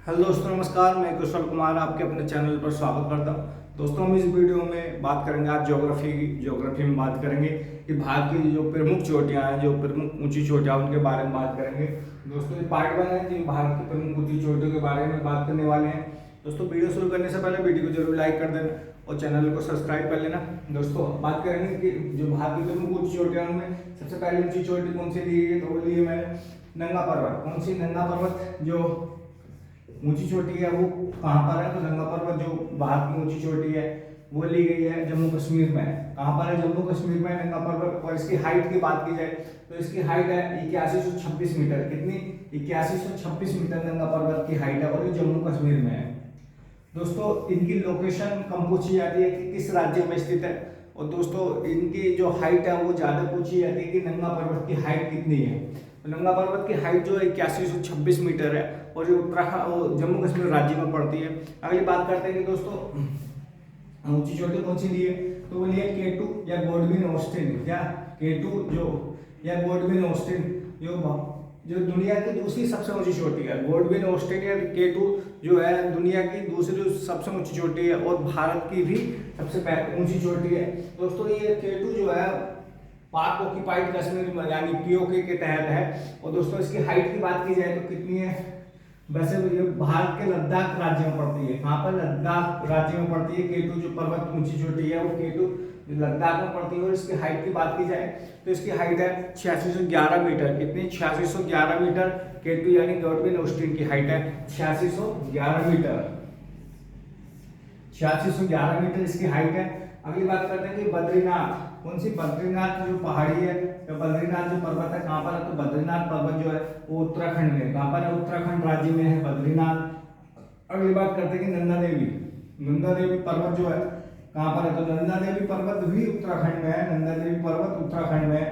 Hello दोस्तों, नमस्कार। मैं कुशल कुमार आपके अपने चैनल पर स्वागत करता हूं। दोस्तों, हम इस वीडियो में बात करेंगे आज ज्योग्राफी में बात करेंगे कि भारत की जो प्रमुख चोटियां हैं, जो प्रमुख ऊंची चोटियां, उनके बारे में बात करेंगे। दोस्तों, ये पार्ट 1 है कि भारत की प्रमुख ऊंची चोटियों के बारे में बात करने वाले हैं। दोस्तों, वीडियो शुरू करने से पहले वीडियो को जरूर लाइक कर देना और चैनल को सब्सक्राइब कर लेना। दोस्तों, बात करेंगे कि जो भारत की प्रमुख ऊंची चोटियां में सबसे पहले ऊंची चोटी कौन सी ली है, तो वो ली है मैंने नंगा पर्वत। कौन सी? नंगा पर्वत। जो ऊंची चोटी है वो कहाँ पर है? तो नंगा पर्वत जो भारत की ऊंची चोटी है वो ली गई है जम्मू कश्मीर में। कहाँ पर है? जम्मू कश्मीर में नंगा पर्वत। और इसकी हाइट की बात की जाए तो इसकी हाइट है 8126 मीटर। कितनी? 8126 मीटर नंगा पर्वत की हाइट है और ये जम्मू कश्मीर में है। दोस्तों, इनकी लोकेशन कम पूछी जाती है कि किस राज्य में स्थित है। और दोस्तों, इनकी जो हाइट है वो ज्यादा पूछी जाती है कि नंगा पर्वत की हाइट कितनी है। तो नंगा पर्वत की हाइट जो है 8126 मीटर है और ये उत्तराखंड जम्मू कश्मीर राज्य में पड़ती है। अगली बात करते हैं कि दोस्तों ऊंची चोटी कौन सी ली है, तो वो ली है केटू या गोडविन ऑस्टिन। क्या? केटू जो या गोडविन ऑस्टिन जो दुनिया की दूसरी सबसे ऊंची चोटी है। गोडविन ऑस्टिन या केटू जो है दुनिया की दूसरी सबसे ऊंची चोटी है और भारत की भी सबसे ऊंची चोटी है। दोस्तों, ये केटू जो है पाक ऑक्यूपाइड कश्मीर यानी पीओके के तहत है। और दोस्तों, इसकी हाइट की बात की जाए तो कितनी है? वैसे ये भारत के लद्दाख राज्य में पड़ती है। कहाँ पर? लद्दाख राज्य में पड़ती है। केटू जो पर्वत ऊंची चोटी है वो केटू लद्दाख में पड़ती है। और इसकी हाइट की बात की जाए तो इसकी हाइट है 8611 मीटर। कितनी? 8611 मीटर। केटू यानी गॉडविन ऑस्टिन की हाइट है 8611 मीटर। 8611 मीटर इसकी हाइट है। अगली बात करते हैं कि बद्रीनाथ। कौन सी? बद्रीनाथ जो पहाड़ी है, तो बद्रीनाथ जो पर्वत है कहाँ पर है? तो बद्रीनाथ पर्वत जो है वो उत्तराखंड में। कहाँ पर है? उत्तराखंड राज्य में है बद्रीनाथ। अगली बात करते हैं कि नंदा देवी। नंदा देवी पर्वत जो है कहाँ पर है? तो नंदा देवी पर्वत भी उत्तराखंड में है। नंदा देवी पर्वत उत्तराखंड में है,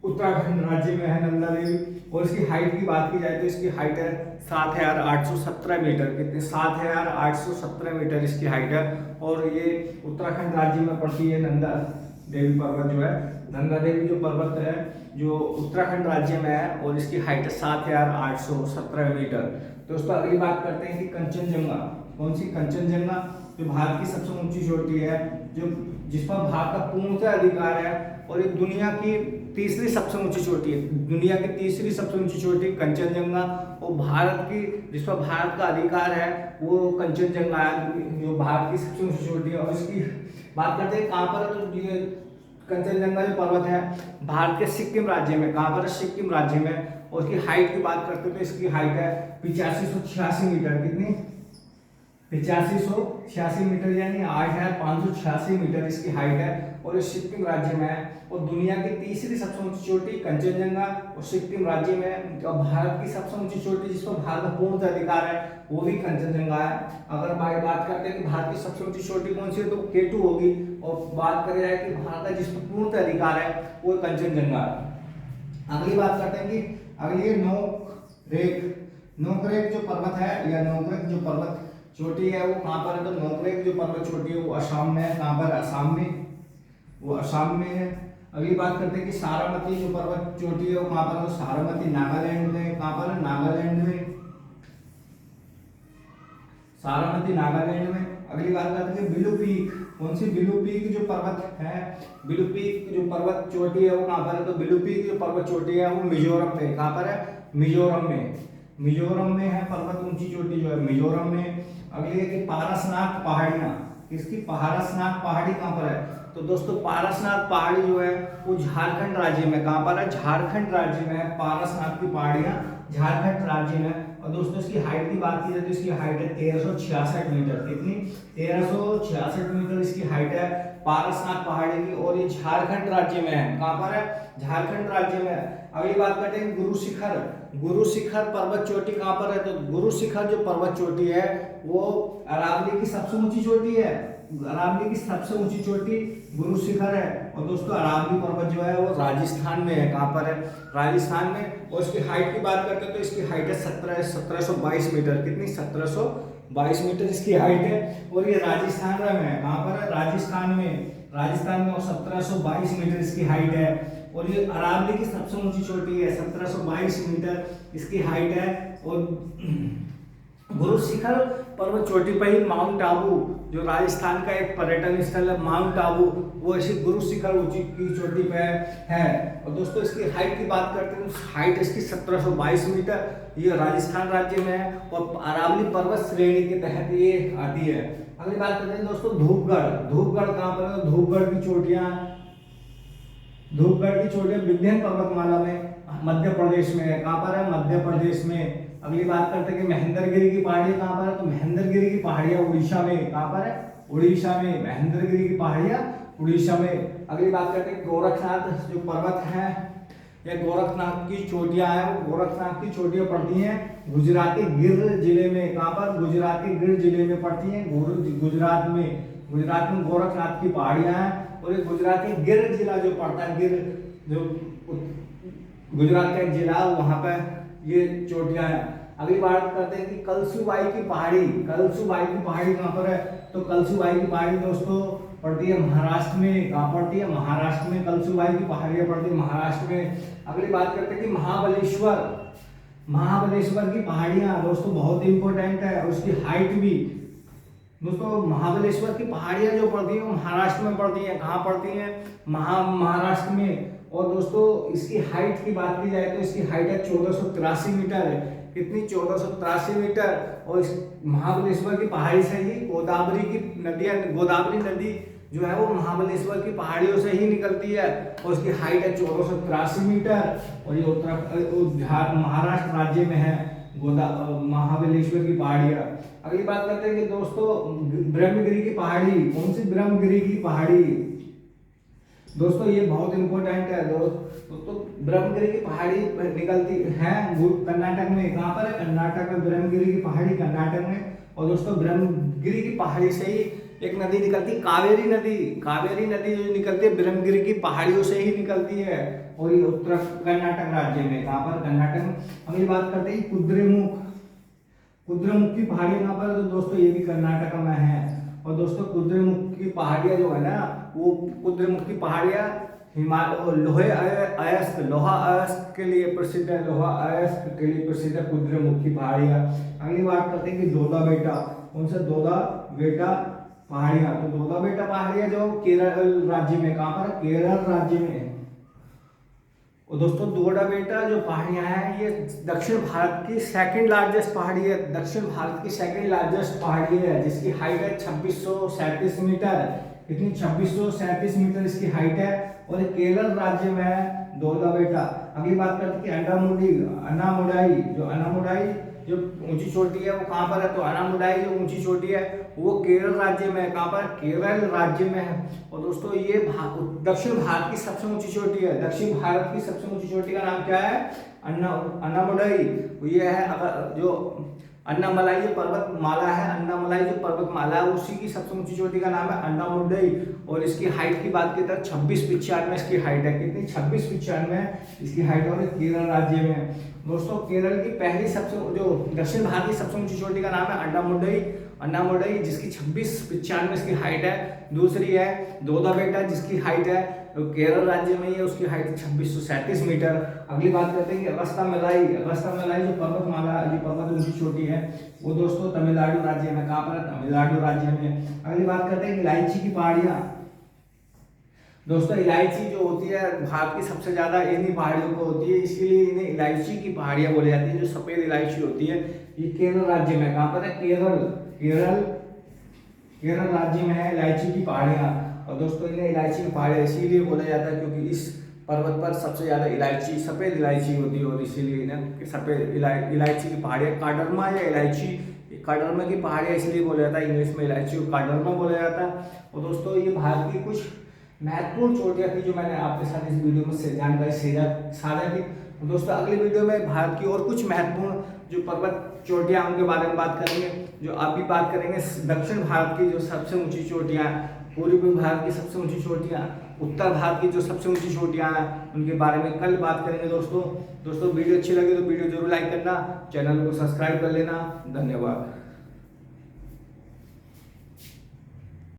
उत्तराखंड राज्य में है नंदा देवी। और इसकी हाइट की बात की जाए तो इसकी हाइट है 7817 मीटर। कितनी? 7817 मीटर इसकी हाइट है और ये उत्तराखंड राज्य में पड़ती है। नंदा देवी पर्वत जो है, नंदा देवी जो पर्वत है जो उत्तराखंड राज्य में है और इसकी हाइट है 7817 मीटर। दोस्तों, अगली बात करते हैं कि कंचनजंगा। कौन सी? कंचनजंगा जो भारत की सबसे ऊंची चोटी है, जो जिस पर भारत का पूर्णतः अधिकार है और ये दुनिया की तीसरी सबसे ऊंची चोटी है। दुनिया की तीसरी सबसे ऊंची चोटी कंचनजंगा और भारत की जिस पर भारत का अधिकार है वो कंचनजंगा है, जो भारत की सबसे ऊंची चोटी है। और इसकी बात करते हैं कहाँ पर है, तो ये कंचनजंगा जो पर्वत है भारत के सिक्किम राज्य में। कहाँ पर है? सिक्किम राज्य में। और इसकी हाइट की बात करते हैं तो इसकी हाइट है 8586 मीटर। कितनी? 8586 मीटर यानी 8586 मीटर इसकी हाइट है और ये सिक्किम राज्य में है। और दुनिया की तीसरी सबसे ऊंची चोटी कंचनजंगा और सिक्किम राज्य में। और भारत की सबसे ऊंची चोटी जिस पर भारत का पूर्ण अधिकार है वो भी कंचनजंगा है। अगर बात करते हैं कि भारत की सबसे ऊंची चोटी कौन सी है, तो केटू होगी। और बात करें जाए कि भारत का जिस पर पूर्ण अधिकार है वो कंचनजंगा है। अगली बात करते हैं कि अगली नोकरेक। नोकरेक जो पर्वत है या नोकरेक जो पर्वत चोटी है वो कहाँ पर है? तो नोकरेक जो पर्वत चोटी है वो असम में है। कहाँ पर? असम में। वो असम में है। अगली बात करते हैं कि सारामती जो पर्वत चोटी है वो कहाँ पर है? तो सारामती नागालैंड में। कहाँ पर है? नागालैंड में। सारामती नागालैंड में। अगली बात करते हैं बिलू पीक। कौन सी? बिलू पीक जो पर्वत है, बिलू पीक जो पर्वत चोटी है वो कहाँ पर है? तो बिलू पीक जो पर्वत चोटी है वो मिजोरम में। कहाँ पर है? मिजोरम में। मिजोरम में है पर्वत ऊंची चोटी जो है मिजोरम में। अगली है कि पारसनाथ पहाड़ियां। किसकी? पारसनाथ पहाड़ी कहाँ पर है? तो दोस्तों, पारसनाथ पहाड़ी जो है वो झारखंड राज्य में। कहाँ पर है? झारखंड राज्य में है पारसनाथ की पहाड़ियां, झारखंड राज्य में। और दोस्तों, इसकी हाइट की बात की जाए तो इसकी हाइट है 1366 मीटर। कितनी? 1366 मीटर इसकी हाइट है पारसनाथ पहाड़ी की और ये झारखंड राज्य में है। कहाँ पर है? झारखंड राज्य में है। अगली बात करते हैं गुरु शिखर। गुरु शिखर पर्वत चोटी कहाँ पर है? तो गुरु शिखर जो पर्वत चोटी है वो अरावली की सबसे ऊंची चोटी है। अरावली की सबसे ऊंची चोटी गुरु शिखर है। और दोस्तों, अरावली पर्वत जो है वो राजस्थान में है। कहाँ पर है? राजस्थान में। और इसकी हाइट की बात करते हैं तो इसकी हाइट है 1722 मीटर। कितनी? 1722 मीटर इसकी हाइट है और ये राजस्थान में है। कहाँ पर है? राजस्थान में। राजस्थान में और 1722 मीटर इसकी हाइट है। और ये अरावली की सबसे ऊंची चोटी है, 1722 मीटर इसकी हाइट है। और गुरु शिखर पर्वत चोटी पर ही माउंट आबू, जो राजस्थान का एक पर्यटन स्थल है माउंट आबू, वो ऐसी गुरु शिखर ऊंची की चोटी पे है। और दोस्तों इसकी हाइट की बात करते हैं तो हाइट इसकी 1722 मीटर, ये राजस्थान राज्य में है और अरावली पर्वत श्रेणी के तहत ये आती है। अगली बात करते हैं दोस्तों धूपगढ़। धूपगढ़ कहाँ पर है? धूपगढ़ की चोटियां विंध्य पर्वतमाला में मध्य प्रदेश में है। कहाँ पर है? मध्य प्रदेश में। अगली बात करते हैं कि महेंद्रगिरी की पहाड़ियां कहाँ पर है? तो महेंद्रगिरी की पहाड़ियां उड़ीसा में। कहाँ पर है? उड़ीसा में। महेंद्रगिरी की पहाड़ियां उड़ीसा में। अगली बात करते हैं गोरखनाथ जो पर्वत है, या गोरखनाथ की चोटियां हैं, वो गोरखनाथ की चोटियां पड़ती हैं गुजराती गिर जिले में। कहाँ पर? गुजराती गिर जिले में पड़ती हैं, गुजरात में गोरखनाथ की पहाड़ियां हैं। और ये गुजराती गिर जिला जो पड़ता है, गिर जो गुजरात का एक जिला, वहां पर ये चोटियां हैं। अगली बात करते हैं कि कलसूबाई की पहाड़ी कहाँ पर है? तो कलसूबाई की पहाड़ी दोस्तों पड़ती है महाराष्ट्र में। कहाँ पड़ती है? महाराष्ट्र में। कलसूबाई की पहाड़ियां पड़ती है महाराष्ट्र में। अगली बात करते हैं कि महाबलेश्वर की पहाड़ियां दोस्तों बहुत इंपॉर्टेंट है, और उसकी हाइट भी दोस्तों, महाबलेश्वर की पहाड़ियां जो पड़ती है वो महाराष्ट्र में पड़ती है। कहाँ पड़ती है? महाराष्ट्र में। और दोस्तों इसकी हाइट की बात की जाए तो इसकी हाइट है 1483 मीटर है। कितनी? 1483 मीटर। और इस महाबलेश्वर की पहाड़ी से ही गोदावरी नदी जो है वो महाबलेश्वर की पहाड़ियों से ही निकलती है, और उसकी हाइट है 1483 मीटर। और ये महाराष्ट्र राज्य में है महाबलेश्वर की पहाड़ियां। अगली बात करते हैं कि दोस्तों ब्रह्मगिरी की पहाड़ी। कौन सी? ब्रह्मगिरी की पहाड़ी दोस्तों, ये बहुत इंपॉर्टेंट है दोस्तों। ब्रह्मगिरी की पहाड़ी निकलती है कर्नाटक में। कहाँ पर है? कर्नाटक में। ब्रह्मगिरी की पहाड़ी कर्नाटक में। और दोस्तों ब्रह्मगिरी की पहाड़ी से ही एक नदी निकलती है, कावेरी नदी जो निकलती है ब्रह्मगिरी की पहाड़ियों से ही निकलती है, और ये उत्तर कर्नाटक राज्य में। कहाँ पर? कर्नाटक में। अगली बात करते हैं कुद्रेमुख की पहाड़ी कहाँ पर? तो दोस्तों ये भी कर्नाटक में है। और दोस्तों कुद्रेमुख की पहाड़ियां जो है ना, वो कुद्रेमुख की पहाड़ियां लोहा अयस्क के लिए प्रसिद्ध है। कुद्रेमुख की पहाड़ियां। अगली बात करते हैं कि दोदा बेटा। कौन सा? दोदा बेटा पहाड़ियां। तो दोदा बेटा पहाड़ियां जो केरल राज्य में। कहाँ पर? केरल राज्य में। और दोस्तों दोदा बेटा जो पहाड़ियां हैं ये दक्षिण भारत की सेकंड लार्जेस्ट पहाड़ी है, जिसकी हाइट है 2637 मीटर। कितनी? 2637 मीटर इसकी हाइट है, और केरल राज्य में है दोदा बेटा। अगली बात करते हैं कि अनामुडाई जो ऊंची चोटी है वो कहाँ पर है? तो अनामुडाई जो ऊंची चोटी है वो केरल राज्य में है। कहाँ पर? केरल राज्य में है। और दोस्तों ये दक्षिण भारत की सबसे ऊंची चोटी है। दक्षिण भारत की सबसे ऊंची चोटी का नाम क्या है? अनामुडाई। ये है जो अन्नामलाई जो पर्वतमाला है, उसी की सबसे ऊंची चोटी का नाम है अनामुडाई। और इसकी हाइट की बात की तो 2695 इसकी हाइट है। कितनी? 2695 इसकी हाइट है, और केरल राज्य में। दोस्तों केरल की पहली जो दक्षिण भारत की सबसे ऊंची चोटी का नाम है अनामुडाई, जिसकी 2695 इसकी हाइट है। दूसरी है दोदा बेटा, जिसकी हाइट है केरल राज्य में ही है, उसकी हाइट 2637 मीटर। अगली बात करते हैं कि अगस्ता मलाई जो पर्वतमाला जो पर्वत ऊंची चोटी है वो दोस्तों तमिलनाडु राज्य में। कहाँ पर है? तमिलनाडु राज्य में। अगली बात करते हैं कि इलायची की पहाड़ियां। दोस्तों इलायची जो होती है भारत की सबसे ज्यादा इन्हीं पहाड़ियों को होती है, इसीलिए इन्हें इलायची की पहाड़ियां बोली जाती है। जो सफेद इलायची होती है ये केरल राज्य में। कहाँ पर है? केरल राज्य में है इलायची की पहाड़ियां। और दोस्तों इन्हें इलायची की पहाड़ियां इसीलिए बोला जाता है क्योंकि इस पर्वत पर सबसे ज्यादा सफेद इलायची होती है, और इसीलिए इन्हें सफेद इलायची की पहाड़ियां काडरमा या इलायची काडरमा की पहाड़ियां इसलिए बोला जाता है, इंग्लिश में इलायची को काडरमा बोला जाता है। और दोस्तों ये भारत की कुछ महत्वपूर्ण चोटियां थी जो मैंने आपके साथ इस वीडियो में जानकारी साझा की। दोस्तों अगली वीडियो में भारत की और कुछ महत्वपूर्ण जो पर्वत चोटियां उनके बारे में बात करेंगे। जो अभी बात करेंगे दक्षिण भारत की जो सबसे ऊंची चोटियां, पूर्वी भारत की सबसे ऊंची चोटियां, उत्तर भारत की जो सबसे ऊंची चोटियां हैं उनके बारे में कल बात करेंगे। दोस्तों वीडियो अच्छी लगी तो वीडियो जरूर लाइक करना, चैनल को सब्सक्राइब कर लेना। धन्यवाद।